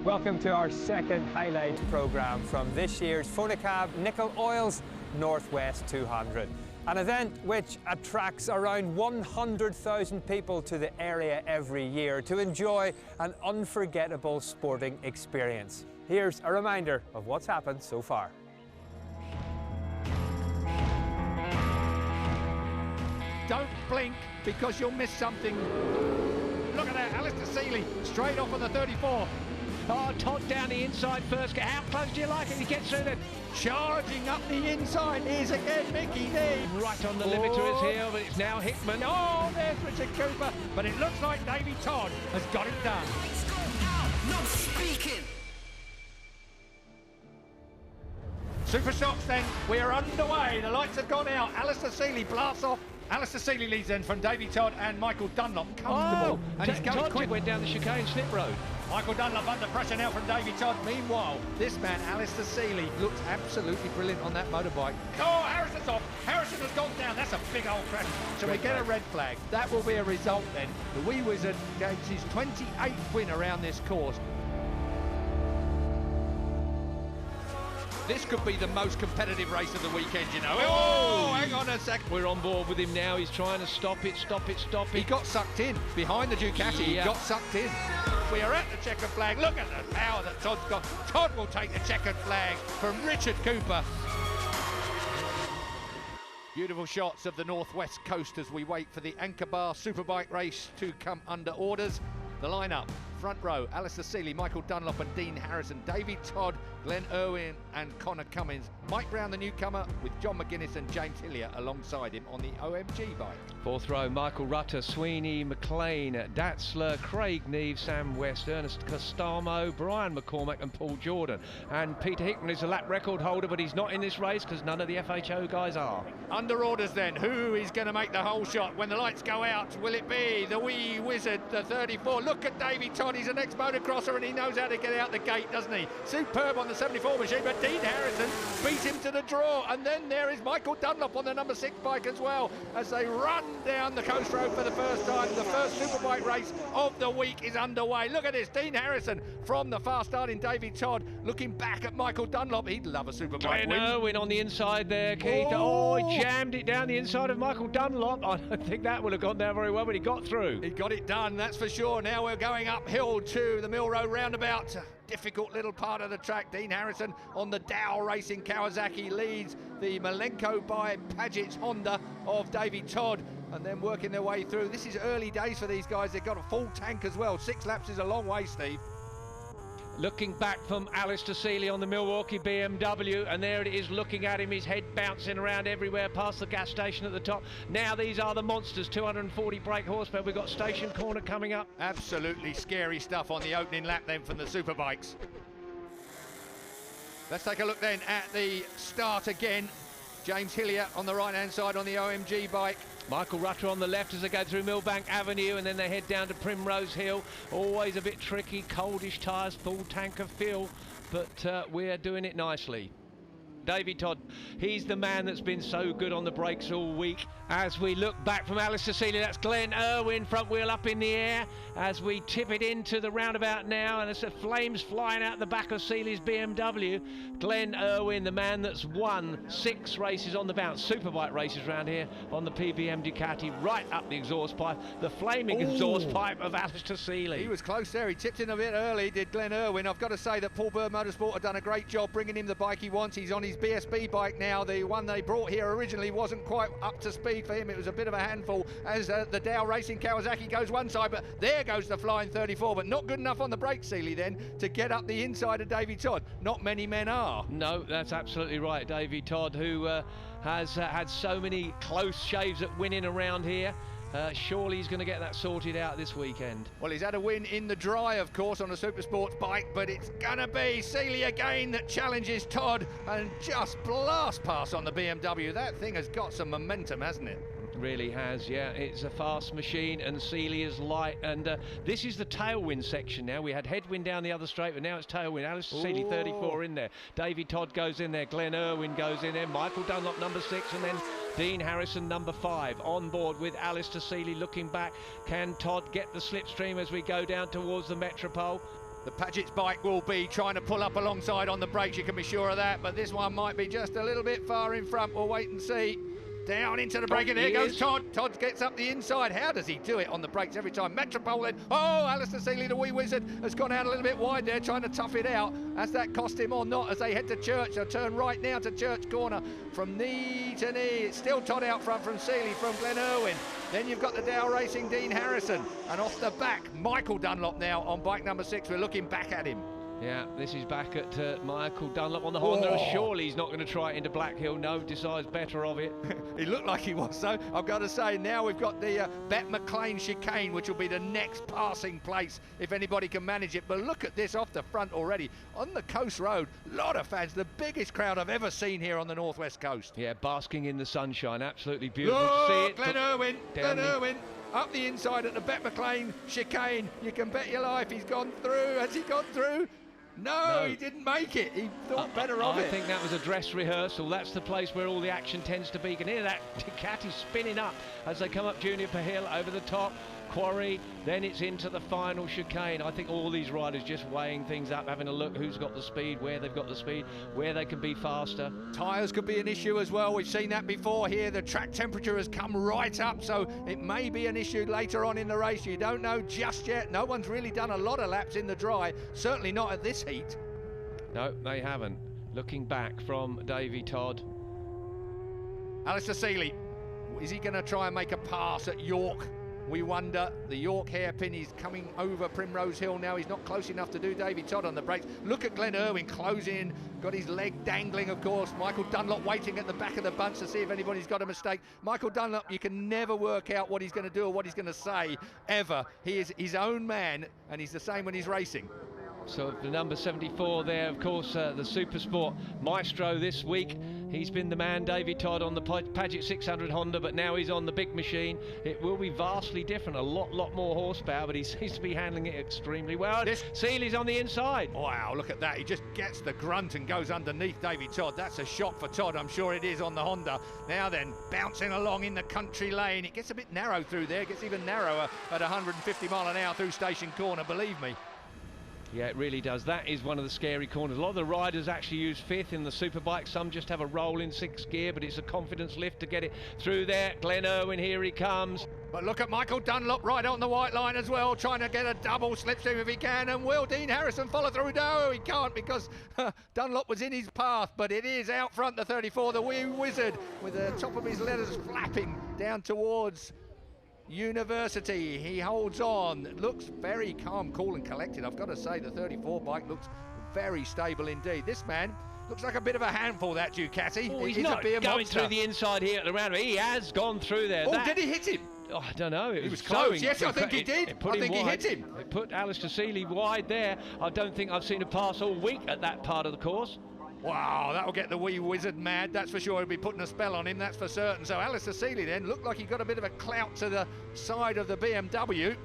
Welcome to our second highlight programme from this year's Phonacab Nickel Oils Northwest 200. An event which attracts around 100,000 people to the area every year to enjoy an unforgettable sporting experience. Here's a reminder of what's happened so far. Don't blink because you'll miss something. Look at that, Alistair Seeley straight off on the 34. Oh, Todd down the inside first. How close do you like it? He gets through it. Charging up the inside is again Mickey D. Right on the limit to his heel, but it's now Hickman. Oh, there's Richard Cooper. But it looks like Davy Todd has got it done. Lights go out, no speaking. Super shocks then. We're underway. The lights have gone out. Alistair Seeley blasts off. Alistair Seeley leads then from Davy Todd and Michael Dunlop. Comfortable. And he's going Todd quick. Went down the chicane slip road. Michael Dunlop under pressure now from Davy Todd. Meanwhile, this man, Alistair Seeley, looks absolutely brilliant on that motorbike. Oh, Harrison's off. Harrison has gone down. That's a big old crash. So we get a red flag. That will be a result then. The Wee Wizard gets his 28th win around this course. This could be the most competitive race of the weekend, you know. Oh, hang on a sec. We're on board with him now. He's trying to stop it. He got sucked in behind the Ducati. He got sucked in. We are at the checkered flag. Look at the power that Todd's got. Todd will take the checkered flag from Richard Cooper. Beautiful shots of the northwest coast as we wait for the Anchor Bar Superbike race to come under orders. The lineup: front row, Alistair Seeley, Michael Dunlop and Dean Harrison, Davy Todd, Glenn Irwin and Connor Cummins, Mike Brown the newcomer with John McGuinness and James Hillier alongside him on the OMG bike. Fourth row: Michael Rutter, Sweeney, McLean, Datzler, Craig Neve, Sam West, Ernest Costamo, Brian McCormack and Paul Jordan. And Peter Hickman is a lap record holder, but he's not in this race because none of the FHO guys are. Under orders then, who is going to make the whole shot when the lights go out? Will it be the Wee Wizard, the 34? Look at Davy Todd, he's an ex-motocrosser and he knows how to get out the gate, doesn't he? Superb on the 74 machine, but Dean Harrison beat him to the draw. And then there is Michael Dunlop on the number 6 bike as well as they run down the coast road for the first time. The first superbike race of the week is underway. Look at this, Dean Harrison from the fast starting Davy Todd looking back at Michael Dunlop. He'd love a superbike win. Irwin on the inside there, Keith. Oh, he jammed it down the inside of Michael Dunlop. I don't think that would have gone down very well, but he got through. He got it done, that's for sure. Now we're going uphill to the Mill Road roundabout. Difficult little part of the track. Dean Harrison on the Dow Racing Kawasaki leads the Malenko by Paget's Honda of Davy Todd, and then working their way through. This is early days for these guys. They've got a full tank as well. 6 laps is a long way, Steve. Looking back from Alistair Seeley on the Milwaukee BMW, and there it is looking at him, his head bouncing around everywhere past the gas station at the top. Now these are the monsters, 240 brake horsepower. We've got Station Corner coming up. Absolutely scary stuff on the opening lap then from the superbikes. Let's take a look then at the start again. James Hillier on the right hand side on the OMG bike. Michael Rutter on the left as they go through Millbank Avenue, and then they head down to Primrose Hill. Always a bit tricky, coldish tyres, full tank of fuel, but we're doing it nicely. Davy Todd, he's the man that's been so good on the brakes all week. As we look back from Alistair Seeley, that's Glenn Irwin, front wheel up in the air as we tip it into the roundabout now, and it's the flames flying out the back of Seeley's BMW. Glenn Irwin, the man that's won 6 races on the bounce, superbike races around here on the PBM Ducati, right up the exhaust pipe, the flaming exhaust pipe of Alistair Seeley. He was close there, he tipped in a bit early, did Glenn Irwin. I've got to say that Paul Bird Motorsport have done a great job bringing him the bike he wants. He's on his BSB bike now. The one they brought here originally wasn't quite up to speed for him. It was a bit of a handful as the Dow Racing Kawasaki goes one side, but there goes the flying 34, but not good enough on the brake, Seeley, then to get up the inside of Davy Todd. Not many men are. No, that's absolutely right. Davy Todd, who has had so many close shaves at winning around here. Surely he's going to get that sorted out this weekend. Well, he's had a win in the dry, of course, on a Supersports bike, but it's going to be Seeley again that challenges Todd and just blast past on the BMW. That thing has got some momentum, hasn't it? Really has, yeah. It's a fast machine and Seeley is light, and this is the tailwind section now. We had headwind down the other straight, but now it's tailwind. Alistair Seeley 34 in there, Davy Todd goes in there, Glenn Irwin goes in there, Michael Dunlop number 6, and then Dean Harrison number 5 on board with Alistair Seeley looking back. Can Todd get the slipstream as we go down towards the Metropole? The Paget's bike will be trying to pull up alongside on the brakes, you can be sure of that, but this one might be just a little bit far in front. We'll wait and see. Down into the brake, and here goes Todd. Todd gets up the inside. How does he do it on the brakes every time? Metropole then. Oh, Alistair Seeley, the wee wizard, has gone out a little bit wide there, trying to tough it out. Has that cost him or not as they head to Church? They'll turn right now to Church Corner from knee to knee. It's still Todd out front from Seeley, from Glen Irwin. Then you've got the Dow Racing Dean Harrison. And off the back, Michael Dunlop now on bike number 6. We're looking back at him. Yeah, this is back at Michael Dunlop on the Honda. Oh. Surely he's not going to try it into Black Hill. No, decides better of it. He looked like he was, so I've got to say, now we've got the Bet McLean chicane, which will be the next passing place if anybody can manage it. But look at this off the front already. On the coast road, a lot of fans, the biggest crowd I've ever seen here on the northwest coast. Yeah, basking in the sunshine, absolutely beautiful Look, to see it. Glen Irwin, up the inside at the Bet McLean chicane. You can bet your life he's gone through. Has he gone through? No, he didn't make it. He thought better of it. I think that was a dress rehearsal. That's the place where all the action tends to be. You can hear that Ducati spinning up as they come up Juniper Hill over the top. Quarry, then it's into the final chicane. I think all these riders just weighing things up, having a look who's got the speed, where they've got the speed, where they can be faster. Tyres could be an issue as well. We've seen that before here. The track temperature has come right up, so it may be an issue later on in the race. You don't know just yet. No one's really done a lot of laps in the dry, certainly not at this heat. No, they haven't. Looking back from Davey Todd. Alistair Seeley, is he going to try and make a pass at York? We wonder. The York hairpin is coming over Primrose Hill now. He's not close enough to do Davey Todd on the brakes. Look at Glen Irwin closing, got his leg dangling, of course. Michael Dunlop waiting at the back of the bunch to see if anybody's got a mistake. Michael Dunlop, you can never work out what he's going to do or what he's going to say, ever. He is his own man, and he's the same when he's racing. So the number 74 there, of course, the Supersport maestro this week. He's been the man, Davey Todd, on the Paget 600 Honda, but now he's on the big machine. It will be vastly different, a lot more horsepower, but he seems to be handling it extremely well. Seeley's on the inside. Wow, look at that. He just gets the grunt and goes underneath Davey Todd. That's a shot for Todd, I'm sure it is, on the Honda. Now then, bouncing along in the country lane. It gets a bit narrow through there. It gets even narrower at 150 mile an hour through Station Corner, believe me. Yeah, it really does. That is one of the scary corners. A lot of the riders actually use fifth in the superbike. Some just have a roll in sixth gear, but it's a confidence lift to get it through there. Glen Irwin, here he comes. But look at Michael Dunlop right on the white line as well, trying to get a double slipstream if he can. And will Dean Harrison follow through? No, he can't, because Dunlop was in his path. But it is out front, the 34, the wee wizard, with the top of his leathers flapping down towards University. He holds on, looks very calm, cool and collected. I've got to say, the 34 bike looks very stable indeed. This man looks like a bit of a handful, that Ducati. Oh, he's not going through the inside here at the roundabout. He has gone through there. Oh, did he hit him? Oh, I don't know. He was close. Yes, I think he did. I think he hit him. It put Alistair Seeley wide there. I don't think I've seen a pass all week at that part of the course. Wow, that'll get the wee wizard mad, that's for sure. He'll be putting a spell on him, that's for certain. So Alistair Seeley then looked like he got a bit of a clout to the side of the BMW.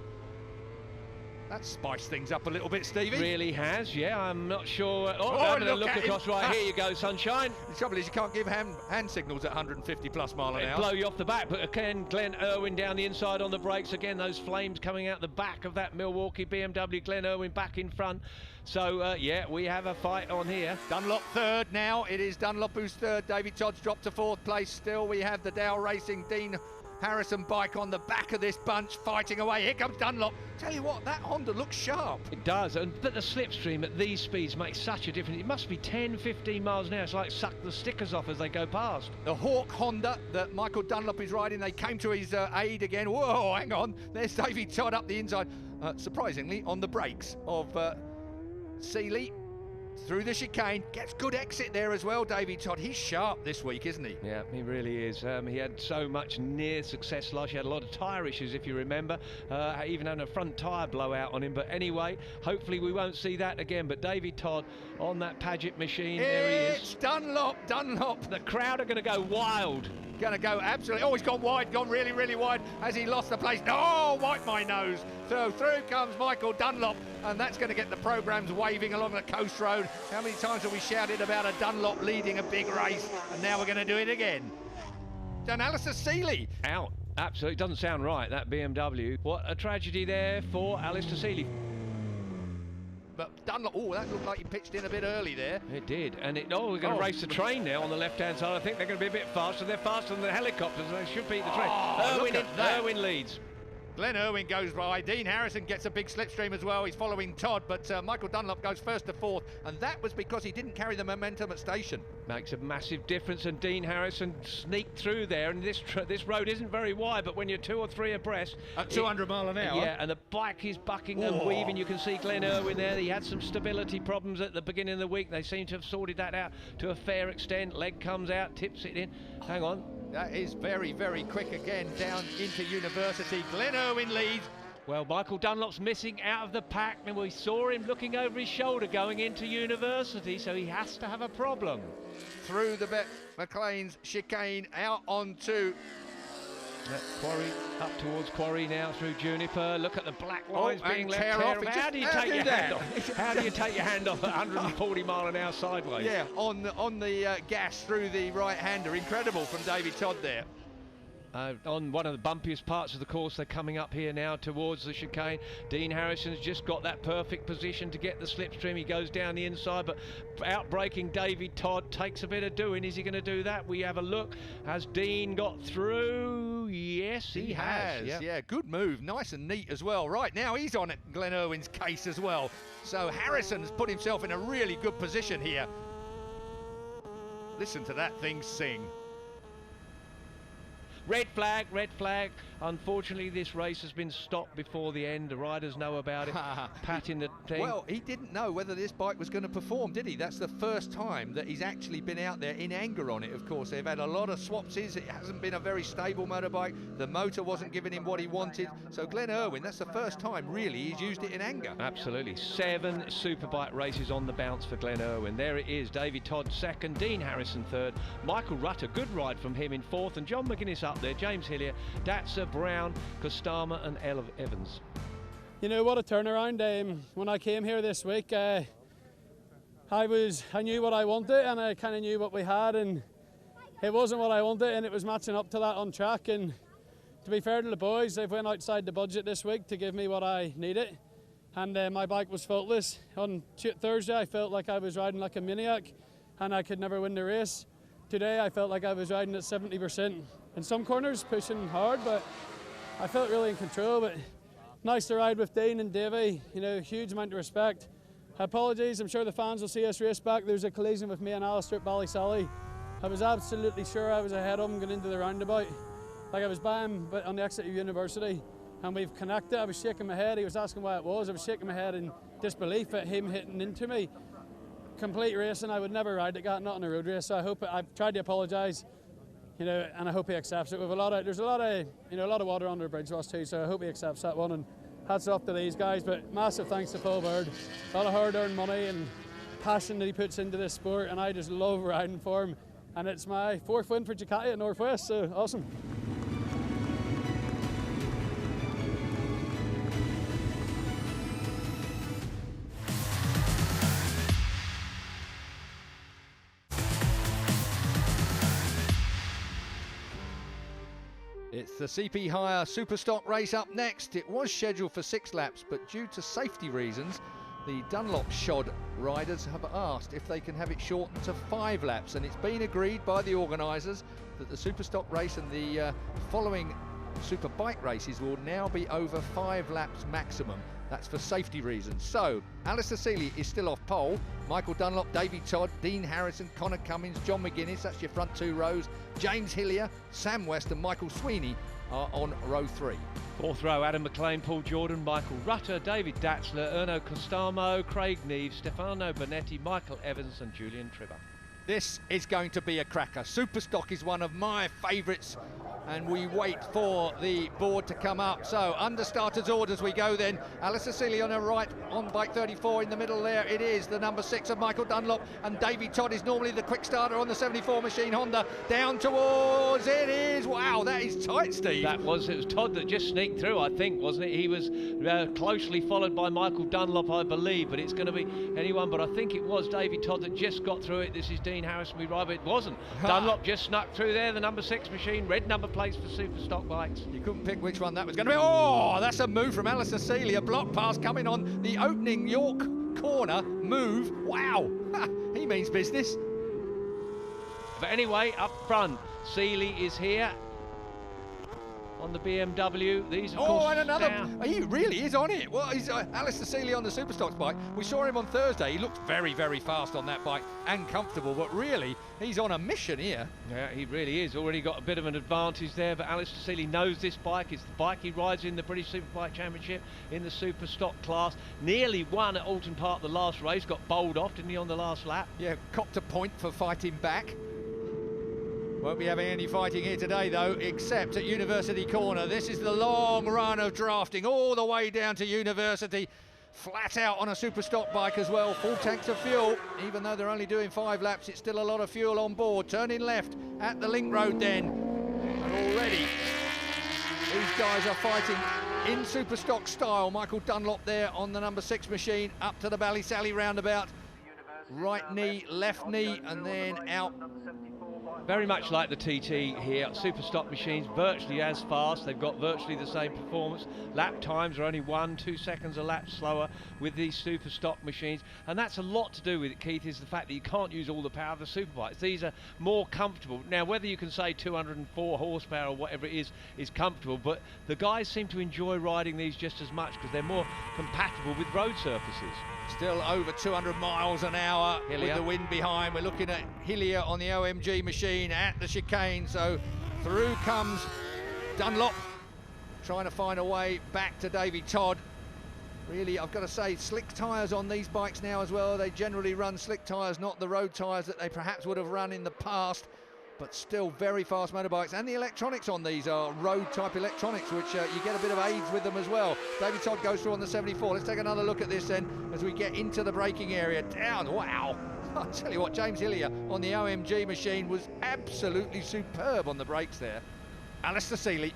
That spiced things up a little bit, Stevie. Really has, yeah. I'm not sure. Oh, having a look across. Right, here you go, sunshine. The trouble is you can't give hand signals at 150 plus mile an hour. Blow you off the back, but again, Glen Irwin down the inside on the brakes. Again, those flames coming out the back of that Milwaukee BMW. Glen Irwin back in front. So, yeah, we have a fight on here. Dunlop third now. It is Dunlop who's third. David Todd's dropped to fourth place. Still, we have the Dow Racing Dean Harrison bike on the back of this bunch, fighting away. Here comes Dunlop. Tell you what, that Honda looks sharp. It does, but the slipstream at these speeds makes such a difference. It must be 10, 15 miles an hour. It's like suck the stickers off as they go past. The Hawk Honda that Michael Dunlop is riding, they came to his aid again. Whoa, hang on. There's Davey Todd up the inside. Surprisingly, on the brakes of Seeley. Through the chicane, gets good exit there as well, Davey Todd. He's sharp this week, isn't he? Yeah, he really is. He had so much near success last year. He had a lot of tyre issues, if you remember. Even had a front tyre blowout on him. But anyway, hopefully we won't see that again. But Davey Todd on that Paget machine, there he is. It's Dunlop. The crowd are going to go wild. Going to go absolutely. Oh, he's gone wide, gone really, really wide. Has he lost the place? No, wipe my nose. So through comes Michael Dunlop, and that's going to get the programmes waving along the coast road. How many times have we shouted about a Dunlop leading a big race, and now we're going to do it again. And Alistair Seeley out. Absolutely, doesn't sound right, that BMW. What a tragedy there for Alistair Seeley. but Dunlop, oh, that looked like he pitched in a bit early there. It did, and we're going to race the train now on the left-hand side. I think they're going to be a bit faster. They're faster than the helicopters, and they should beat the train. Irwin leads. Glenn Irwin goes by. Dean Harrison gets a big slipstream as well. He's following Todd, but Michael Dunlop goes first to fourth, and that was because he didn't carry the momentum at station. Makes a massive difference, and Dean Harrison sneaked through there, and this road isn't very wide, but when you're 2 or 3 abreast... At 200 mile an hour? Yeah, and the bike is bucking and weaving. You can see Glenn Irwin there. He had some stability problems at the beginning of the week. They seem to have sorted that out to a fair extent. Leg comes out, tips it in. Hang on. That is very, very quick again down into University. Glenn Irwin leads. Well, Michael Dunlop's missing out of the pack, and we saw him looking over his shoulder going into University, so he has to have a problem. Through the McLean's chicane, out onto... Quarry, up towards Quarry now through Juniper. Look at the black lines being left tear off. How do you take your hand off? How do you take your hand off at 140 mile an hour sideways? Yeah, on the gas through the right-hander. Incredible from Davey Todd there. On one of the bumpiest parts of the course, they're coming up here now towards the chicane. Dean Harrison's just got that perfect position to get the slipstream. He goes down the inside, but outbraking David Todd takes a bit of doing. Is he going to do that? We have a look. Has Dean got through? Yes, he has. Yep. Yeah, good move. Nice and neat as well. Right now, he's on Glenn Irwin's case as well. So Harrison's put himself in a really good position here. Listen to that thing sing. Red flag, red flag. Unfortunately, this race has been stopped before the end. The riders know about it. Patting the thing. Well, he didn't know whether this bike was going to perform, did he? That's the first time that he's actually been out there in anger on it, of course. They've had a lot of swapsies. It hasn't been a very stable motorbike. The motor wasn't giving him what he wanted. So Glenn Irwin, that's the first time, really, he's used it in anger. Absolutely. 7 superbike races on the bounce for Glenn Irwin. There it is. David Todd second, Dean Harrison third, Michael Rutter, good ride from him in fourth, and John McGuinness up there, James Hillier, Datsa, Brown, Kostama and Evans. You know, what a turnaround. When I came here this week, I knew what I wanted, and I kind of knew what we had, and it wasn't what I wanted, and it was matching up to that on track. And to be fair to the boys, they've went outside the budget this week to give me what I needed, and my bike was faultless. On Thursday I felt like I was riding like a maniac and I could never win the race. Today I felt like I was riding at 70%. In some corners pushing hard, but I felt really in control. But nice to ride with Dean and Davey, you know, huge amount of respect. Apologies, I'm sure the fans will see us race back. There's a collision with me and Alistair at Ballysally. I was absolutely sure I was ahead of him going into the roundabout. Like I was by him but on the exit of University, and we've connected. I was shaking my head, he was asking why it was. I was shaking my head in disbelief at him hitting into me. Complete racing, I would never ride it, not in a road race, so I've tried to apologise. You know, and I hope he accepts it. There's a lot of water under the bridge for us too, so I hope he accepts that one. And hats off to these guys. But massive thanks to Paul Bird. A lot of hard-earned money and passion that he puts into this sport, and I just love riding for him. And it's my 4th win for Ducati at Northwest, so awesome. It's the CP Hire Superstock race up next. It was scheduled for 6 laps, but due to safety reasons, the Dunlop Shod riders have asked if they can have it shortened to 5 laps, and it's been agreed by the organisers that the Superstock race and the following Superbike races will now be over 5 laps maximum. That's for safety reasons. So, Alistair Seeley is still off pole. Michael Dunlop, Davey Todd, Dean Harrison, Connor Cummins, John McGuinness, that's your front 2 rows. James Hillier, Sam West and Michael Sweeney are on row 3. 4th row, Adam McLean, Paul Jordan, Michael Rutter, David Datzler, Erno Costamo, Craig Neves, Stefano Bonetti, Michael Evans and Julian Tribber. This is going to be a cracker. Superstock is one of my favourites, and we wait for the board to come up. So under starters orders we go then. Alistair Seeley on her right, on bike 34 in the middle there. It is the number 6 of Michael Dunlop, and Davey Todd is normally the quick starter on the 74 machine Honda. Down towards, it is, wow, that is tight, Steve. It was Todd that just sneaked through, I think, wasn't it? He was closely followed by Michael Dunlop, I believe, but it's going to be anyone, but I think it was Davey Todd that just got through it. This is Dean Harrison, we ride, but it wasn't. Dunlop just snuck through there, the number 6 machine, red number plates for Superstock bikes. You couldn't pick which one that was going to be. Oh, that's a move from Alistair Seeley. A block pass coming on the opening York corner, move, wow, he means business. But anyway, up front, Seeley is here on the BMW. These, of course, and another, down. he really is on it. Well, he's Alistair Seeley on the Superstocks bike. We saw him on Thursday. He looked very, very fast on that bike and comfortable, but really, he's on a mission here. Yeah, he really is. Already got a bit of an advantage there, but Alistair Seeley knows this bike. It's the bike he rides in the British Superbike Championship in the Superstock class. Nearly won at Alton Park the last race. Got bowled off, didn't he, on the last lap? Yeah, copped a point for fighting back. Won't be having any fighting here today, though, except at University Corner. This is the long run of drafting all the way down to University. Flat out on a Superstock bike as well. Full tanks of fuel. Even though they're only doing 5 laps, it's still a lot of fuel on board. Turning left at the link road then. And already, these guys are fighting in Superstock style. Michael Dunlop there on the number 6 machine, up to the Ballysally roundabout. Right knee, left knee, and then out. Very much like the TT here, Superstock machines virtually as fast. They've got virtually the same performance. Lap times are only 1-2 seconds a lap slower with these Superstock machines, and that's a lot to do with it, Keith, is the fact that you can't use all the power of the Superbikes. These are more comfortable. Now, whether you can say 204 horsepower or whatever it is comfortable, but the guys seem to enjoy riding these just as much because they're more compatible with road surfaces. Still over 200 miles an hour with the wind behind. We're looking at Hillier on the OMG machine at the chicane. So through comes Dunlop, trying to find a way back to Davy Todd. Really, I've got to say, slick tyres on these bikes now as well. They generally run slick tyres, not the road tyres that they perhaps would have run in the past. But still very fast motorbikes, and the electronics on these are road type electronics, which you get a bit of aids with them as well. David Todd goes through on the 74. Let's take another look at this then as we get into the braking area. Down, wow. I'll tell you what, James Hillier on the OMG machine was absolutely superb on the brakes there. Alistair Seeley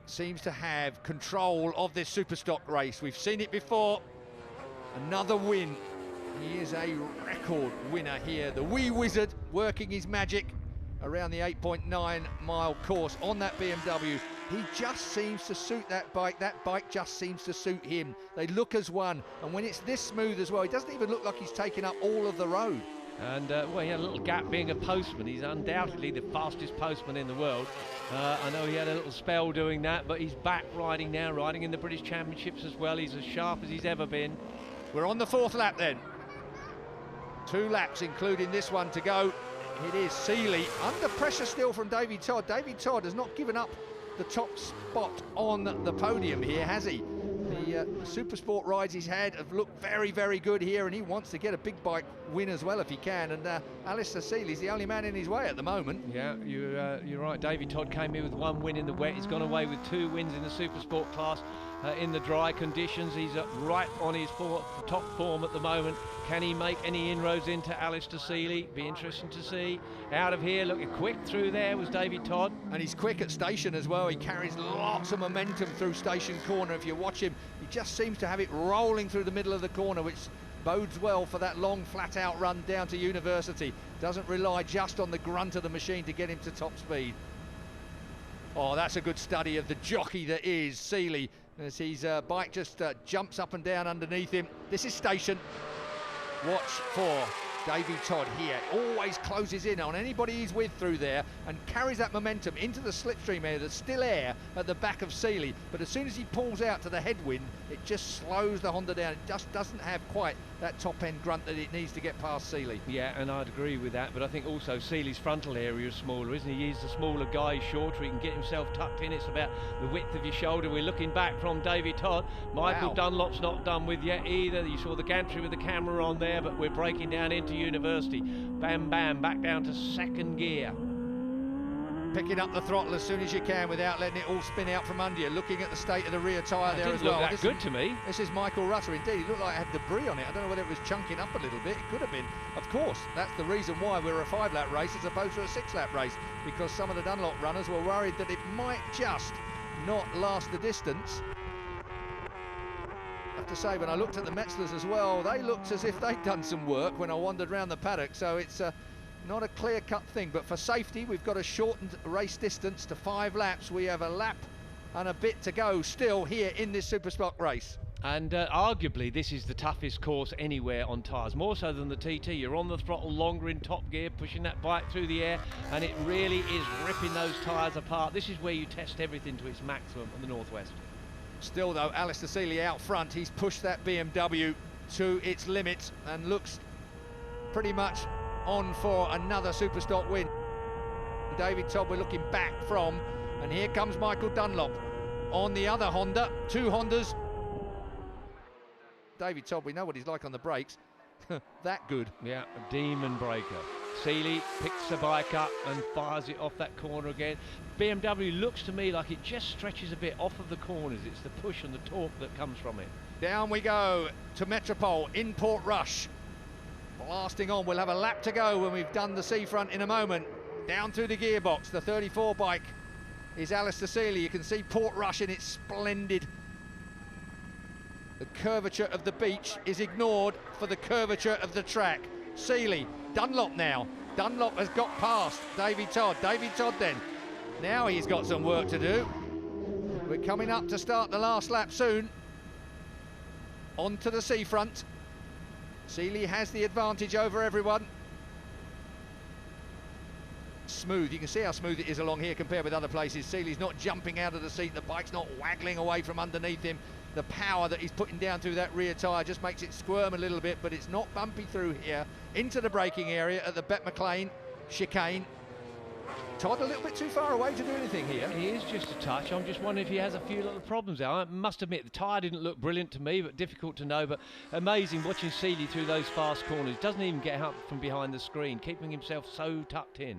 seems to have control of this Superstock race. We've seen it before. Another win. He is a record winner here. The wee wizard working his magic around the 8.9 mile course on that BMW. He just seems to suit that bike. That bike just seems to suit him. They look as one, and when it's this smooth as well, he doesn't even look like he's taking up all of the road. And well, he had a little gap being a postman. He's undoubtedly the fastest postman in the world. I know he had a little spell doing that, but he's back riding now, riding in the British Championships as well. He's as sharp as he's ever been. We're on the 4th lap then. 2 laps, including this one to go. It is Seeley under pressure still from Davy Todd. Davy Todd has not given up the top spot on the podium here, has he? The Supersport rides he's had have looked very, very good here, and he wants to get a big bike win as well if he can. And Alistair Seeley's the only man in his way at the moment. Yeah, you're right. Davy Todd came in with 1 win in the wet. He's gone away with 2 wins in the Supersport class in the dry conditions. He's right on his top form at the moment. Can he make any inroads into Alistair Seeley? Be interesting to see. Out of here, looking quick through there was Davy Todd. And he's quick at station as well. He carries lots of momentum through station corner. If you watch him, he just seems to have it rolling through the middle of the corner, which bodes well for that long flat out run down to University. Doesn't rely just on the grunt of the machine to get him to top speed. Oh, that's a good study of the jockey that is Seeley, as his bike just jumps up and down underneath him. This is station. Watch for Davy Todd here. Always closes in on anybody he's with through there and carries that momentum into the slipstream area. There's still air at the back of Seeley, but as soon as he pulls out to the headwind, it just slows the Honda down. It just doesn't have quite that top end grunt that it needs to get past Seeley. Yeah, and I'd agree with that, but I think also Seeley's frontal area is smaller, isn't he? He's the smaller guy, shorter, he can get himself tucked in. It's about the width of your shoulder. We're looking back from Davy Todd. Michael Dunlop's not done with yet either. You saw the gantry with the camera on there, but we're breaking down into University. Bam, bam, back down to 2nd gear. Picking up the throttle as soon as you can without letting it all spin out from under you. Looking at the state of the rear tyre there as well. Didn't look that good to me. This is Michael Rutter indeed. It looked like it had debris on it. I don't know whether it was chunking up a little bit. It could have been. Of course, that's the reason why we're a 5-lap race as opposed to a 6-lap race, because some of the Dunlop runners were worried that it might just not last the distance. I have to say, when I looked at the Metzlers as well, they looked as if they'd done some work when I wandered around the paddock, so it's not a clear-cut thing. But for safety, we've got a shortened race distance to 5 laps. We have a lap and a bit to go still here in this Superstock race. And arguably this is the toughest course anywhere on tyres, more so than the TT. You're on the throttle longer in top gear, pushing that bike through the air, and it really is ripping those tyres apart. This is where you test everything to its maximum on the Northwest. Still though, Alistair Seeley out front. He's pushed that BMW to its limits and looks pretty much on for another Superstock win. David Todd we're looking back from, and here comes Michael Dunlop on the other Honda. Two Hondas. David Todd, we know what he's like on the brakes. That good. Yeah, a demon breaker. Seeley picks the bike up and fires it off that corner again. BMW looks to me like it just stretches a bit off of the corners. It's the push and the torque that comes from it. Down we go to Metropole in Portrush. Blasting on, we'll have a lap to go when we've done the seafront in a moment. Down through the gearbox, the 34 bike is Alistair Seeley. You can see Portrush in its splendid. The curvature of the beach is ignored for the curvature of the track. Seeley, Dunlop now. Dunlop has got past David Todd. David Todd then. Now he's got some work to do. We're coming up to start the last lap soon. Onto the seafront. Seeley has the advantage over everyone. Smooth, you can see how smooth it is along here compared with other places. Seeley's not jumping out of the seat, the bike's not waggling away from underneath him. The power that he's putting down through that rear tyre just makes it squirm a little bit, but it's not bumpy through here into the braking area at the Bet McLean chicane. Todd a little bit too far away to do anything here. He is just a touch. I'm just wondering if he has a few little problems there. I must admit the tyre didn't look brilliant to me, but difficult to know. But amazing watching Seeley through those fast corners. Doesn't even get out from behind the screen, keeping himself so tucked in.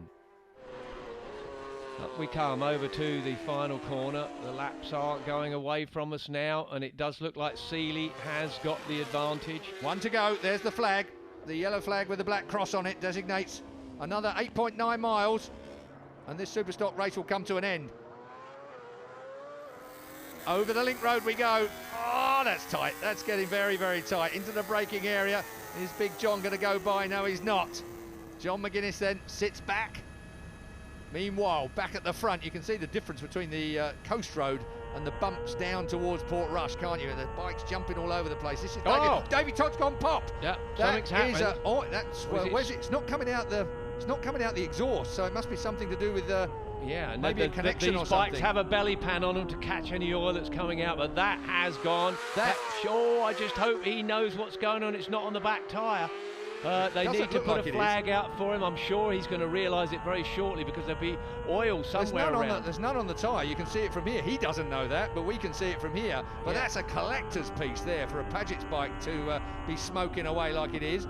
Up we come over to the final corner. The laps are going away from us now, and it does look like Seeley has got the advantage. One to go. There's the flag. The yellow flag with the black cross on it designates another 8.9 miles, and this Superstock race will come to an end. Over the link road we go. Oh, that's tight. That's getting very, very tight. Into the braking area. Is Big John going to go by? No, he's not. John McGuinness then sits back. Meanwhile, back at the front, you can see the difference between the coast road and the bumps down towards Portrush, can't you? The bike's jumping all over the place. This is David Todd's gone pop. Yeah, something's happened. Where's it? It's not coming out the exhaust, so it must be something to do with maybe a connection or something. These bikes have a belly pan on them to catch any oil that's coming out, but that has gone. I just hope he knows what's going on. It's not on the back tyre. They need to put a flag out for him. I'm sure he's going to realise it very shortly, because there'll be oil somewhere around. There's none on the tyre. You can see it from here. He doesn't know that, but we can see it from here. But that's a collector's piece there for a Paget's bike to be smoking away like it is.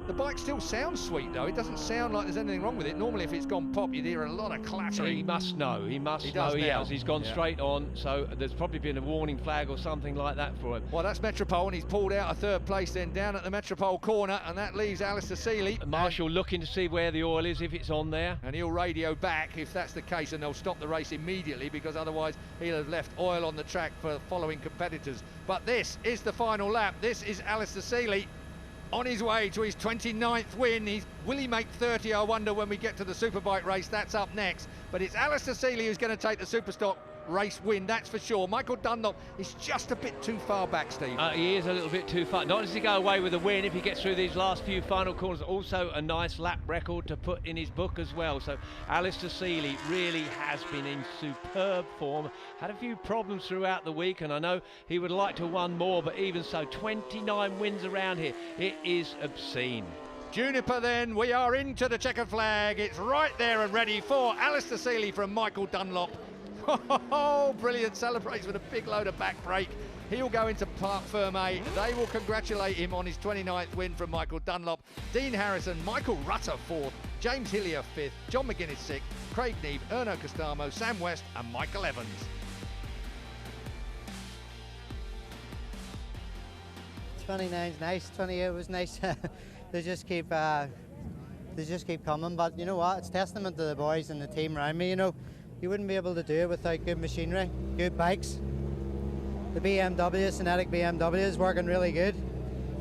The bike still sounds sweet, though. It doesn't sound like there's anything wrong with it. Normally, if it's gone pop, you'd hear a lot of clattering. He must know. He has. He's gone straight on, so there's probably been a warning flag or something like that for him. Well, that's Metropole, and he's pulled out a third place then down at the Metropole corner, and that leaves Alistair Seeley. Marshall looking to see where the oil is, if it's on there. And he'll radio back if that's the case, and they'll stop the race immediately, because otherwise he'll have left oil on the track for following competitors. But this is the final lap. This is Alistair Seeley on his way to his 29th win. Will he make 30, I wonder, when we get to the Superbike race? That's up next. But it's Alistair Seeley who's going to take the Superstock race win, that's for sure. Michael Dunlop is just a bit too far back, Steve. He is a little bit too far. Not does he go away with a win if he gets through these last few final corners. Also a nice lap record to put in his book as well. So Alistair Seeley really has been in superb form. Had a few problems throughout the week, and I know he would like to have won more, but even so, 29 wins around here. It is obscene. Juniper then, we are into the checkered flag. It's right there and ready for Alistair Seeley from Michael Dunlop. Oh, brilliant. Celebrates with a big load of back brake. He'll go into Park Ferme. They will congratulate him on his 29th win from Michael Dunlop. Dean Harrison, Michael Rutter 4th, James Hillier 5th, John McGuinness 6th, Craig Neve, Erno Costamo, Sam West and Michael Evans. 29's nice, 28 was nice. They just keep coming, but you know what? It's testament to the boys and the team around me. You know, you wouldn't be able to do it without good machinery, good bikes. The BMW, Cinetic BMW, is working really good.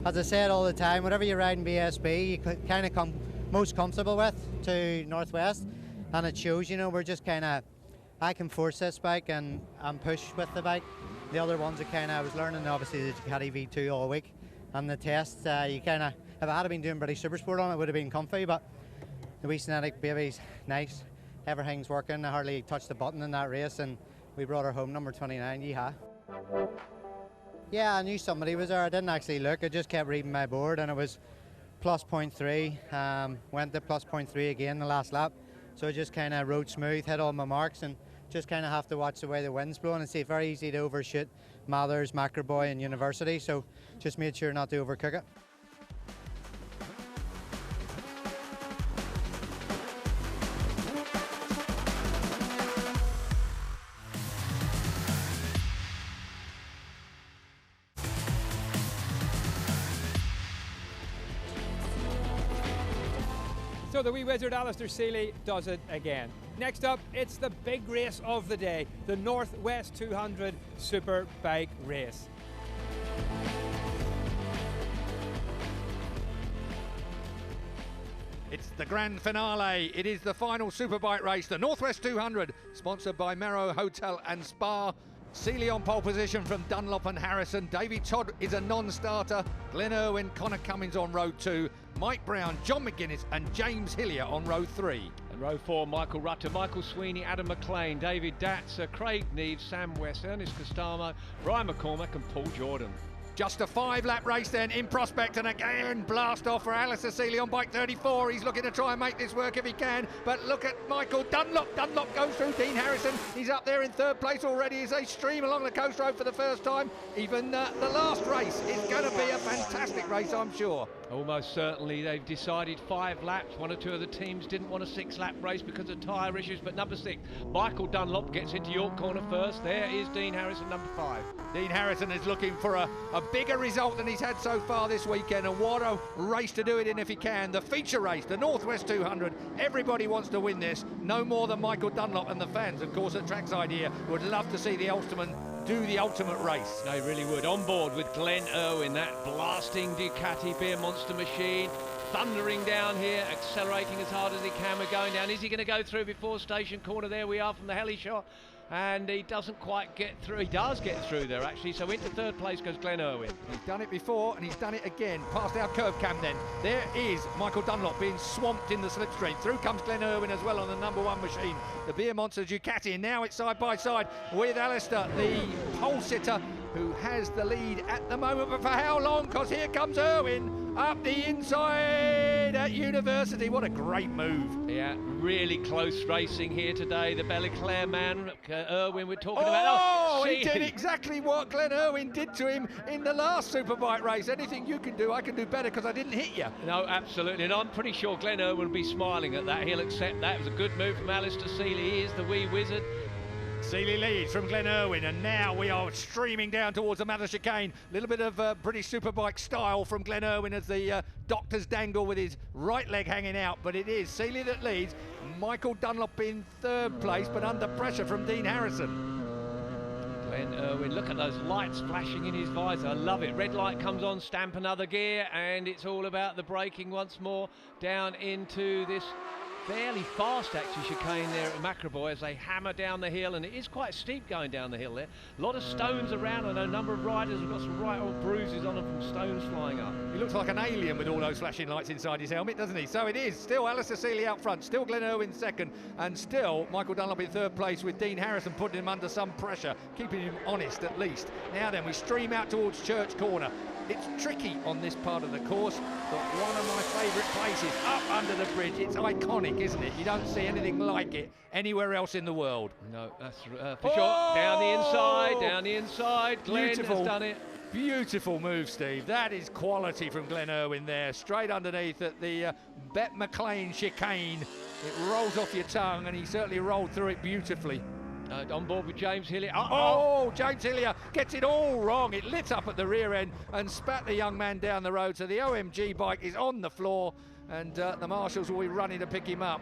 As I said all the time, whatever you ride in BSB, you kind of come most comfortable with to Northwest, and it shows. You know, we're just kind of, I can force this bike and push with the bike. the other ones I was learning obviously the Ducati V2 all week, and the tests you if I had been doing British Supersport on it, would have been comfy, but the wee Cinetic baby's nice, everything's working. I hardly touched the button in that race, and we brought her home number 29. Yeehaw. Yeah, I knew somebody was there. I didn't actually look, I just kept reading my board, and it was plus 0.3, went to plus 0.3 again the last lap, so I just kind of rode smooth, hit all my marks, and just kind of have to watch the way the wind's blowing and see. It's very easy to overshoot Mathers, Macroboy and University, so just made sure not to overcook it. So the wee wizard Alistair Seeley does it again. Next up, it's the big race of the day, the Northwest 200 Superbike race. It's the grand finale. It is the final Superbike race, the Northwest 200, sponsored by Merrow Hotel and Spa. Seeley on pole position from Dunlop and Harrison. Davey Todd is a non-starter. Glenn Irwin, Connor Cummins on row 2. Mike Brown, John McGuinness and James Hillier on row 3. And row 4, Michael Rutter, Michael Sweeney, Adam McLean, David Datzer, Craig Neves, Sam West, Ernest Costamo, Brian McCormack and Paul Jordan. Just a 5-lap race then in prospect, and again blast off for Alistair Seeley on bike 34. He's looking to try and make this work if he can, but look at Michael Dunlop. Dunlop goes through Dean Harrison. He's up there in 3rd place already as they stream along the coast road for the first time. Even the last race is going to be a fantastic race, I'm sure. Almost certainly. They've decided 5 laps. 1 or 2 of the teams didn't want a 6-lap race because of tyre issues, but number 6, Michael Dunlop, gets into York Corner first. There is Dean Harrison, number 5. Dean Harrison is looking for a bigger result than he's had so far this weekend, and what a race to do it in if he can. The feature race, the Northwest 200. Everybody wants to win this, no more than Michael Dunlop, and the fans, of course, at Trackside here would love to see the Ulsterman do the ultimate race. They really would. On board with Glenn Irwin, that blasting Ducati beer monster machine, thundering down here, accelerating as hard as he can. We're going down. Is he going to go through before station corner? There we are from the heli shot. And he doesn't quite get through. He does get through there, actually. So into 3rd place goes Glenn Irwin. He's done it before, and he's done it again. Past our curve cam then. There is Michael Dunlop being swamped in the slipstream. Through comes Glenn Irwin as well on the number 1 machine, the beer monster Ducati. And now it's side by side with Alistair, the pole sitter, who has the lead at the moment. But for how long? Because here comes Irwin up the inside at University. What a great move. Yeah, really close racing here today. The Belliclaire man, Irwin, we're talking about. Oh, he did exactly what Glenn Irwin did to him in the last Superbike race. Anything you can do, I can do better because I didn't hit you. No, absolutely. And I'm pretty sure Glenn Irwin will be smiling at that. He'll accept that. It was a good move from Alistair Seeley. He is the wee wizard. Seeley leads from Glenn Irwin, and now we are streaming down towards the Mather chicane. A little bit of British Superbike style from Glenn Irwin as the doctors dangle with his right leg hanging out, but it is Seeley that leads. Michael Dunlop in 3rd place, but under pressure from Dean Harrison. Glenn Irwin, look at those lights flashing in his visor. I love it. Red light comes on, stamp another gear, and it's all about the braking once more down into this fairly fast actually chicane there at Macroboy as they hammer down the hill, and it is quite steep going down the hill there. A lot of stones around. I know a number of riders have got some right old bruises on them from stones flying up. He looks like an alien with all those flashing lights inside his helmet, doesn't he? So it is still Alistair Seeley out front, still Glenn Irwin 2nd, and still Michael Dunlop in 3rd place, with Dean Harrison putting him under some pressure, keeping him honest at least. Now then, we stream out towards Church Corner. It's tricky on this part of the course, but one of my favourite places, up under the bridge. It's iconic, isn't it? You don't see anything like it anywhere else in the world. No, that's for sure. Down the inside, Glenn has done it. Beautiful move, Steve. That is quality from Glenn Irwin there. Straight underneath at the Bet McLean chicane. It rolls off your tongue, and he certainly rolled through it beautifully. On board with James Hillier. Oh, James Hillier gets it all wrong. It lit up at the rear end and spat the young man down the road. So the OMG bike is on the floor, and the marshals will be running to pick him up.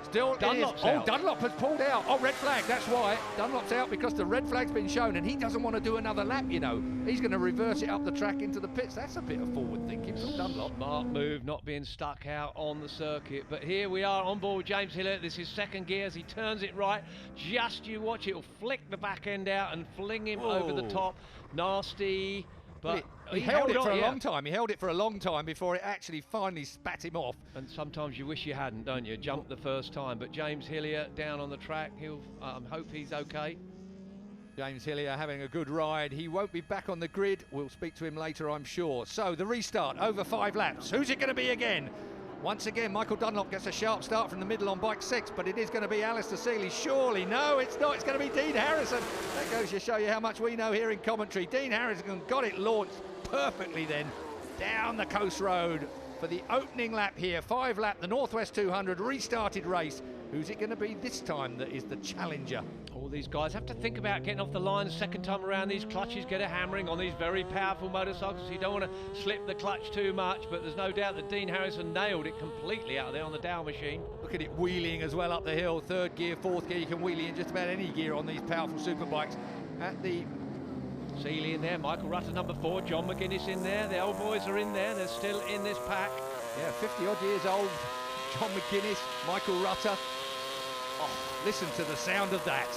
Still Dunlop's out. out. Oh, Dunlop has pulled out. Oh, red flag, that's why. Dunlop's out because the red flag's been shown and he doesn't want to do another lap, you know. He's going to reverse it up the track into the pits. That's a bit of forward thinking from Dunlop. Smart move, not being stuck out on the circuit. But here we are on board with James Hillier. This is second gear as he turns it right. Just you watch, it'll flick the back end out and fling him over the top. Nasty. But he held it for a long time. He held it for a long time before it actually finally spat him off. And sometimes you wish you hadn't, don't you? Jumped the first time. But James Hillier down on the track. He'll hope he's okay. James Hillier having a good ride. He won't be back on the grid. We'll speak to him later, I'm sure. So the restart over 5 laps. Who's it going to be again? Once again, Michael Dunlop gets a sharp start from the middle on bike 6, but it is going to be Alistair Seeley. Surely, no, it's not. It's going to be Dean Harrison. That goes to show you how much we know here in commentary. Dean Harrison got it launched perfectly then down the coast road for the opening lap here. 5 lap, the Northwest 200 restarted race. Who's it going to be this time that is the challenger? All these guys have to think about getting off the line the second time around. These clutches get a hammering on these very powerful motorcycles. You don't want to slip the clutch too much, but there's no doubt that Dean Harrison nailed it completely out there on the Dow machine. Look at it wheeling as well up the hill. 3rd gear, 4th gear, you can wheelie in just about any gear on these powerful superbikes. At the Seeley in there, Michael Rutter number 4, John McGuinness in there. The old boys are in there, they're still in this pack. Yeah, 50 odd years old, John McGuinness, Michael Rutter. Oh, listen to the sound of that.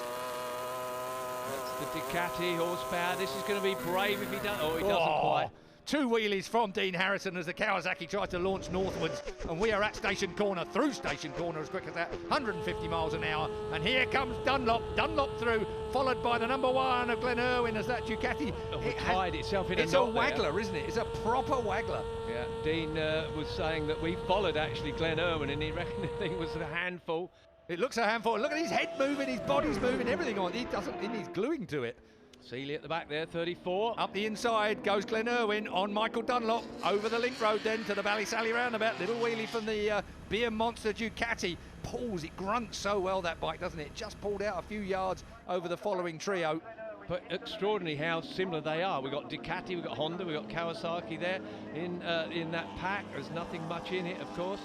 That's the Ducati horsepower. This is going to be brave if he doesn't. Oh, he doesn't quite. 2 wheelies from Dean Harrison as the Kawasaki tries to launch northwards, and we are at Station Corner, through Station Corner as quick as that, 150 miles an hour, and here comes Dunlop through, followed by the number 1 of Glen Irwin as that Ducati. It tied itself in a knot. It's a waggler, isn't it? It's a proper waggler. Yeah, Dean was saying that we followed actually Glen Irwin, and he reckoned the thing was a handful. It looks a handful. Look at his head moving, his body's moving, everything on. He needs gluing to it. Seeley at the back there, 34. Up the inside goes Glen Irwin on Michael Dunlop, over the link road then to the Ballysally roundabout. Little wheelie from the Beer Monster Ducati. Pulls, it grunts so well, that bike, doesn't it? Just pulled out a few yards over the following trio. But extraordinary how similar they are. We've got Ducati, we've got Honda, we've got Kawasaki there in that pack. There's nothing much in it, of course.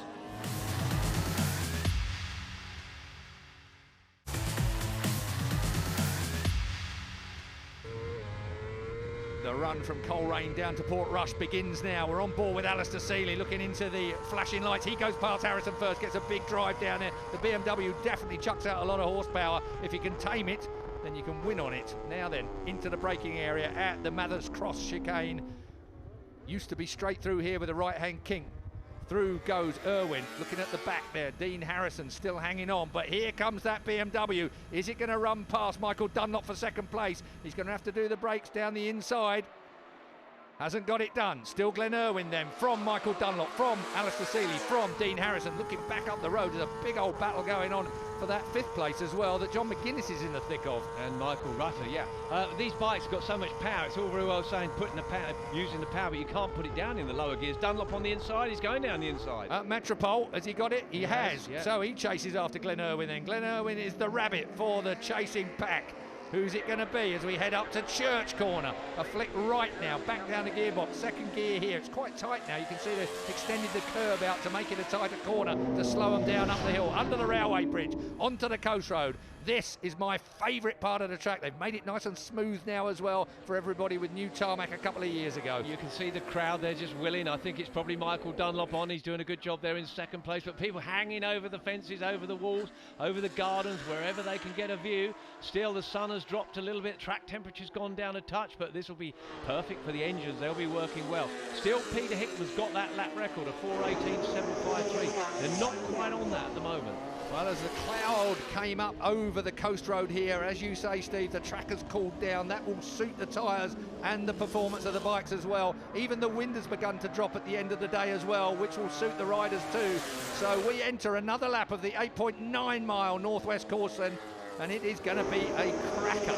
The run from Coleraine down to Port Rush begins now. We're on board with Alistair Seeley looking into the flashing lights. He goes past Harrison first, gets a big drive down there. The BMW definitely chucks out a lot of horsepower. If you can tame it, then you can win on it. Now then, into the braking area at the Mathers Cross chicane. Used to be straight through here with a right-hand kink. Through goes Irwin, looking at the back there. Dean Harrison still hanging on, but here comes that BMW. Is it going to run past Michael Dunlop for second place? He's going to have to do the brakes down the inside. Hasn't got it done. Still Glen Irwin then, from Michael Dunlop, from Alistair Seeley, from Dean Harrison, looking back up the road. There's a big old battle going on for that 5th place as well that John McGuinness is in the thick of. And Michael Rutter, yeah. These bikes have got so much power. It's all very well saying putting the power, using the power, but you can't put it down in the lower gears. Dunlop on the inside, he's going down the inside. Metropole, has he got it? He has. Yeah. So he chases after Glen Irwin then. Glen Irwin is the rabbit for the chasing pack. Who's it going to be as we head up to Church Corner? A flick right now, back down the gearbox, second gear here. It's quite tight now. You can see they've extended the curb out to make it a tighter corner to slow them down up the hill, under the railway bridge, onto the coast road. This is my favourite part of the track. They've made it nice and smooth now as well for everybody with new tarmac a couple of years ago. You can see the crowd, they're just willing. I think it's probably Michael Dunlop on. He's doing a good job there in second place, but people hanging over the fences, over the walls, over the gardens, wherever they can get a view. Still, the sun has dropped a little bit. Track temperature's gone down a touch, but this will be perfect for the engines. They'll be working well. Still, Peter Hickman's got that lap record of 4:18.753. They're not quite on that at the moment. Well, as the cloud came up over the coast road here, as you say, Steve, the track has cooled down. That will suit the tyres and the performance of the bikes as well. Even the wind has begun to drop at the end of the day as well, which will suit the riders too. So we enter another lap of the 8.9 mile Northwest course then, and it is going to be a cracker.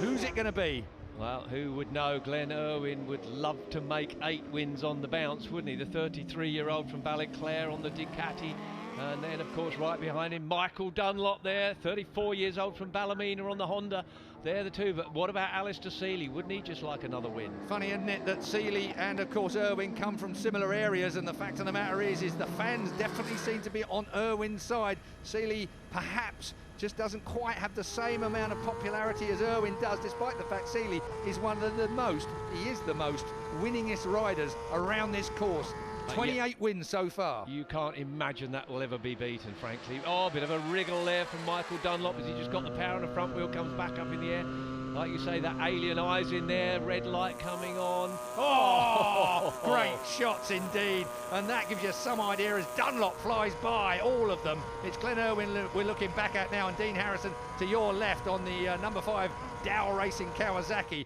Who's it going to be? Well, who would know? Glenn Irwin would love to make 8 wins on the bounce, wouldn't he? The 33-year-old from Ballyclare on the Ducati. And then, of course, right behind him, Michael Dunlop there, 34 years old from Ballymena on the Honda. They're the two. But what about Alistair Seeley? Wouldn't he just like another win? Funny, isn't it, that Seeley and, of course, Irwin come from similar areas, and the fact of the matter is the fans definitely seem to be on Irwin's side. Seeley, perhaps, just doesn't quite have the same amount of popularity as Irwin does, despite the fact Seeley is one of the most, he is the most winningest riders around this course. 28 wins so far. You can't imagine that will ever be beaten, frankly. Oh, a bit of a wriggle there from Michael Dunlop as he just got the power on the front wheel, comes back up in the air. Like you say, that alien eyes in there, red light coming on. Oh, great shots indeed. And that gives you some idea as Dunlop flies by all of them. It's Glenn Irwin we're looking back at now, and Dean Harrison to your left on the number 5 Dow Racing Kawasaki.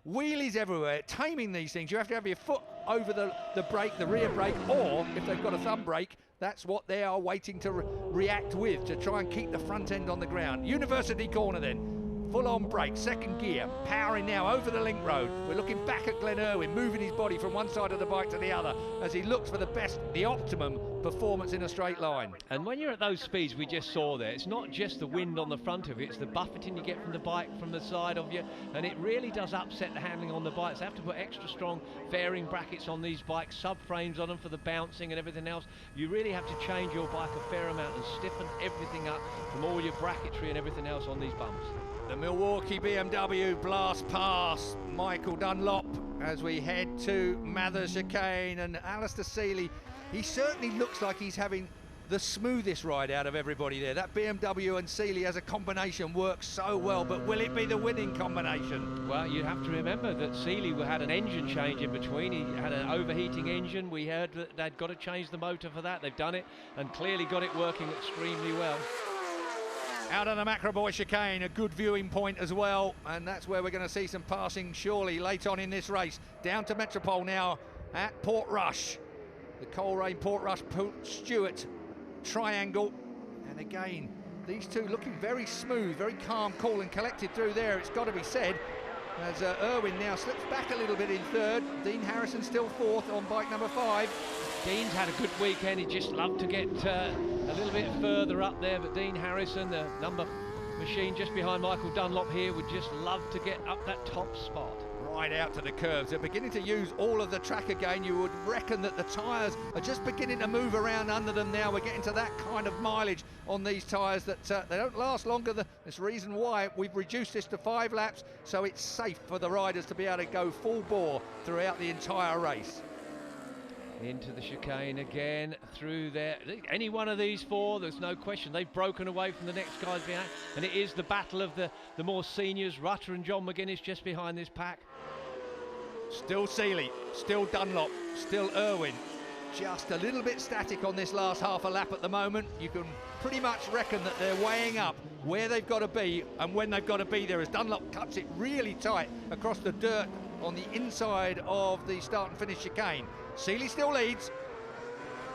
Wheelies everywhere, taming these things. You have to have your foot over the brake, the rear brake, or if they've got a thumb brake, that's what they are waiting to react with, to try and keep the front end on the ground. University corner then. Full-on brake, second gear, powering now over the link road. We're looking back at Glenn Irwin, moving his body from one side of the bike to the other as he looks for the best, the optimum performance in a straight line. And when you're at those speeds we just saw there, it's not just the wind on the front of it, it's the buffeting you get from the bike, from the side of you, and it really does upset the handling on the bikes. They have to put extra strong fairing brackets on these bikes, subframes on them for the bouncing and everything else. You really have to change your bike a fair amount and stiffen everything up from all your bracketry and everything else on these bumps. The Milwaukee BMW blast past Michael Dunlop as we head to Mathers Chicane, and Alistair Seeley, he certainly looks like he's having the smoothest ride out of everybody there. That BMW and Seeley as a combination works so well, but will it be the winning combination? Well, you have to remember that Seeley had an engine change in between. He had an overheating engine. We heard that they'd got to change the motor for that. They've done it and clearly got it working extremely well. Out on the Macroboy chicane, a good viewing point as well, and that's where we're going to see some passing surely late on in this race. Down to Metropole now at Portrush. The Coleraine Portrush Stewart triangle, and again these two looking very smooth, very calm, cool and collected through there, it's got to be said, as Irwin now slips back a little bit in third. Dean Harrison still fourth on bike number 5. Dean's had a good weekend. He'd just love to get a little bit further up there, but Dean Harrison, the number machine just behind Michael Dunlop here, would just love to get up that top spot. Right out to the curves. They're beginning to use all of the track again. You would reckon that the tyres are just beginning to move around under them now. We're getting to that kind of mileage on these tyres that they don't last longer. There's the reason why we've reduced this to 5 laps, so it's safe for the riders to be able to go full bore throughout the entire race. Into the chicane again, through there. Any one of these 4, there's no question. They've broken away from the next guys behind, and it is the battle of the more seniors. Rutter and John McGuinness just behind this pack. Still Seeley, still Dunlop, still Irwin. Just a little bit static on this last half a lap at the moment. You can pretty much reckon that they're weighing up where they've got to be and when they've got to be there, as Dunlop cuts it really tight across the dirt on the inside of the start and finish chicane. Seeley still leads.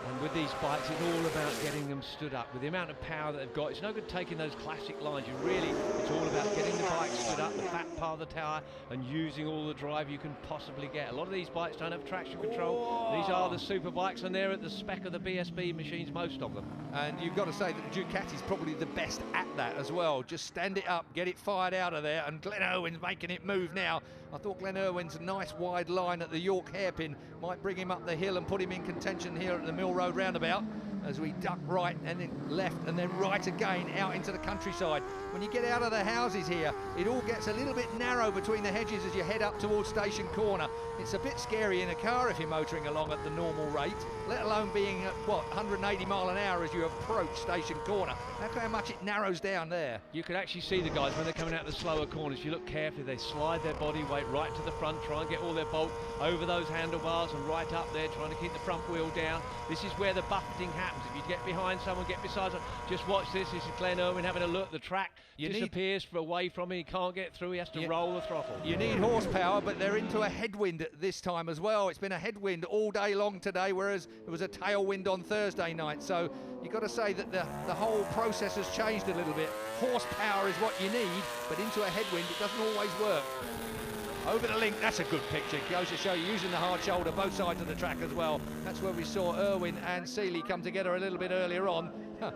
And with these bikes, it's all about getting them stood up. With the amount of power that they've got, it's no good taking those classic lines. It's all about getting the bike stood up, the fat part of the tower, and using all the drive you can possibly get. A lot of these bikes don't have traction control. Whoa. These are the super bikes, and they're at the spec of the BSB machines, most of them. And you've got to say that the Ducati's probably the best at that as well. Just stand it up, get it fired out of there, and Glenn Irwin's making it move now. I thought Glenn Irwin's nice wide line at the York hairpin might bring him up the hill and put him in contention here at the Mill Road roundabout, as we duck right and then left and then right again out into the countryside. When you get out of the houses here, it all gets a little bit narrow between the hedges as you head up towards Station Corner. It's a bit scary in a car if you're motoring along at the normal rate, let alone being at, 180 mile an hour as you approach Station Corner. Look how much it narrows down there. You can actually see the guys when they're coming out the slower corners. You look carefully, they slide their body weight right to the front, try and get all their bulk over those handlebars and right up there, trying to keep the front wheel down. This is where the buffeting happens. If you get behind someone, get beside someone, just watch this. This is Glenn Irwin having a look. The track disappears away from him. He can't get through. He has to roll the throttle. You need horsepower, but they're into a headwind this time as well. It's been a headwind all day long today, whereas it was a tailwind on Thursday night. So you've got to say that the whole process has changed a little bit. Horsepower is what you need, but into a headwind, it doesn't always work. over the link. That's a good picture. Goes to show you using the hard shoulder, both sides of the track as well. That's where we saw Irwin and Seeley come together a little bit earlier on.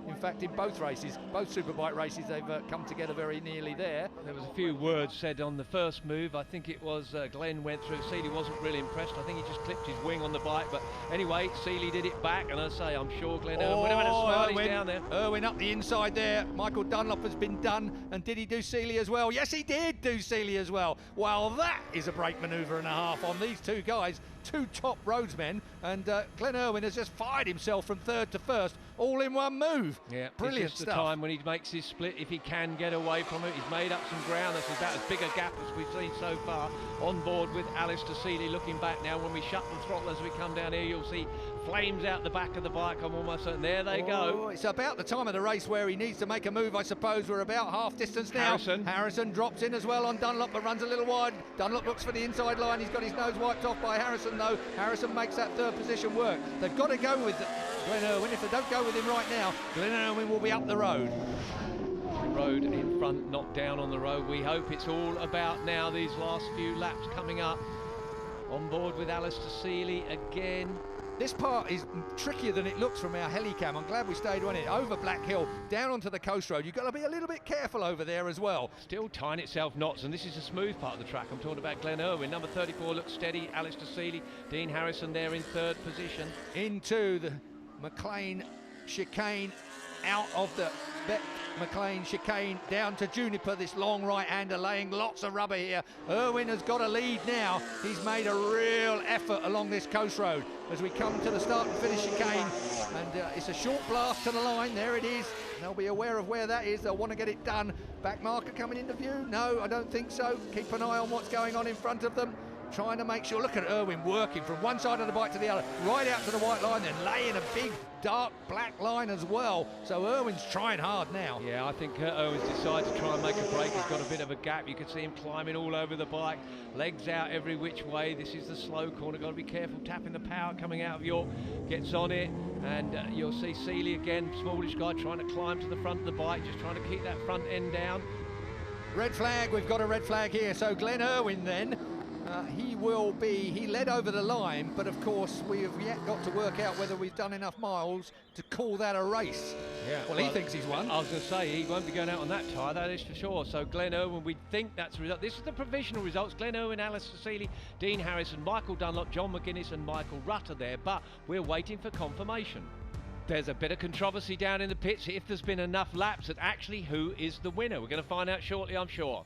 In fact, in both races, both Superbike races, they've come together very nearly there. There was a few words said on the first move. I think it was Glenn went through. Seeley wasn't really impressed. I think he just clipped his wing on the bike. But anyway, Seeley did it back, and I say I'm sure Glenn Irwin would have had a smile. He's down there. Irwin up the inside there. Michael Dunlop has been done, and did he do Seeley as well? Yes, he did do Seeley as well. Well, that is a brake manoeuvre and a half on these two guys, two top roadsmen, and Glenn Irwin has just fired himself from third to first, all in one move. Yeah, brilliant it's just stuff. the time when he makes his split, if he can get away from it. He's made up some ground. That's about as big a gap as we've seen so far. On board with Alistair Seeley. Looking back now, when we shut the throttle as we come down here, you'll see flames out the back of the bike. I'm almost certain. There they go. It's about the time of the race where he needs to make a move, I suppose. We're about half distance now. Harrison drops in as well on Dunlop, but runs a little wide. Dunlop looks for the inside line. He's got his nose wiped off by Harrison, though. Harrison makes that third position work. They've got to go with Glenn Irwin. If they don't go with him right now, Glenn Irwin will be up the road. Road in front, not down on the road. We hope it's all about now these last few laps coming up. On board with Alistair Seeley again. This part is trickier than it looks from our helicam. I'm glad we stayed on it. Over Black Hill, down onto the coast road. You've got to be a little bit careful over there as well. Still tying itself knots, and this is a smooth part of the track. I'm talking about Glenn Irwin. Number 34 looks steady. Alistair Seeley, Dean Harrison there in third position. Into the McLean chicane, out of the Beck McLean chicane, down to Juniper, this long right-hander laying lots of rubber here. Irwin has got a lead now. He's made a real effort along this coast road as we come to the start and finish chicane, and it's a short blast to the line. There it is. They'll be aware of where that is. They'll want to get it done. Back marker coming into view? No, I don't think so. Keep an eye on what's going on in front of them. Trying to make sure. Look at Irwin working from one side of the bike to the other, right out to the white line, then laying a big dark black line as well. So Irwin's trying hard now. Yeah, I think Irwin's decided to try and make a break. He's got a bit of a gap. You can see him climbing all over the bike, legs out every which way. This is the slow corner. Got to be careful tapping the power coming out of York. Gets on it, and you'll see Seeley again, smallish guy, trying to climb to the front of the bike, just trying to keep that front end down. Red flag. We've got a red flag here. So Glenn Irwin then. He led over the line, but of course we have yet got to work out whether we've done enough miles to call that a race. Yeah, well, he thinks he's won. I was going to say, he won't be going out on that tyre, that is for sure. So Glenn Irwin, we think that's the result. This is the provisional results. Glenn Irwin, Alistair Seeley, Dean Harrison, Michael Dunlop, John McGuinness and Michael Rutter there, but we're waiting for confirmation. There's a bit of controversy down in the pits if there's been enough laps at actually who is the winner. We're going to find out shortly, I'm sure.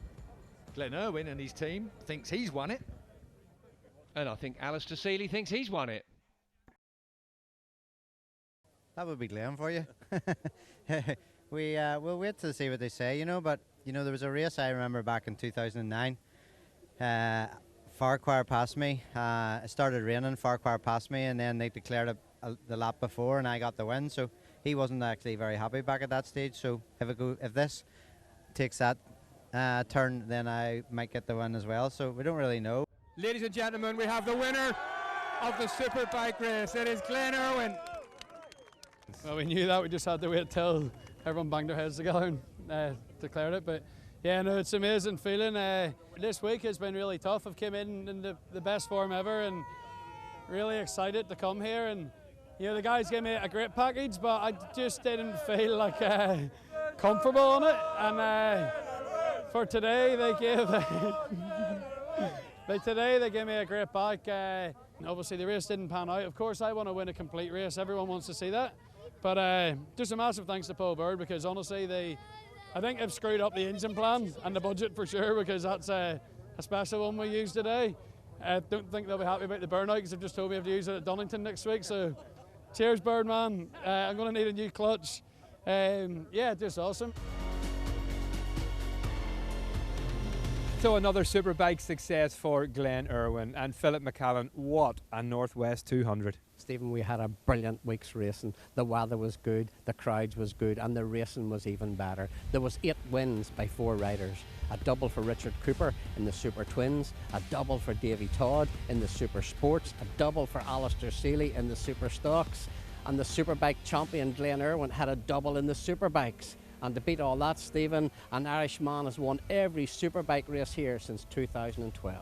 Glenn Irwin and his team thinks he's won it. And I think Alistair Seeley thinks he's won it. That would be Glenn for you. We'll wait to see what they say, you know, but, you know, there was a race I remember back in 2009. Farquhar passed me. It started raining, Farquhar passed me, and then they declared the lap before, and I got the win, so he wasn't actually very happy back at that stage. So if this takes that turn, then I might get the win as well, so we don't really know. Ladies and gentlemen, we have the winner of the Superbike race. It is Glenn Irwin. Well, we knew that. We just had to wait till everyone banged their heads together and declared it. But yeah, no, it's an amazing feeling. This week has been really tough. I've came in the best form ever, and really excited to come here. And you know, the guys gave me a great package, but I just didn't feel like comfortable on it. And for today, they gave. Today they gave me a great bike. Obviously the race didn't pan out. Of course I want to win a complete race. Everyone wants to see that. But just a massive thanks to Paul Bird, because honestly I think they've screwed up the engine plan and the budget for sure, because that's a special one we used today. I don't think they'll be happy about the burnout, because they've just told me I have to use it at Donington next week. So cheers Birdman. I'm going to need a new clutch. Yeah, just awesome. So another Superbike success for Glenn Irwin and Philip McCallan. What a Northwest 200. Stephen, we had a brilliant week's racing. The weather was good, the crowds was good, and the racing was even better. There was 8 wins by 4 riders. A double for Richard Cooper in the Super Twins, a double for Davy Todd in the Super Sports, a double for Alistair Seeley in the Super Stocks, and the Superbike champion Glenn Irwin had a double in the Superbikes. And to beat all that, Stephen, an Irishman has won every Superbike race here since 2012.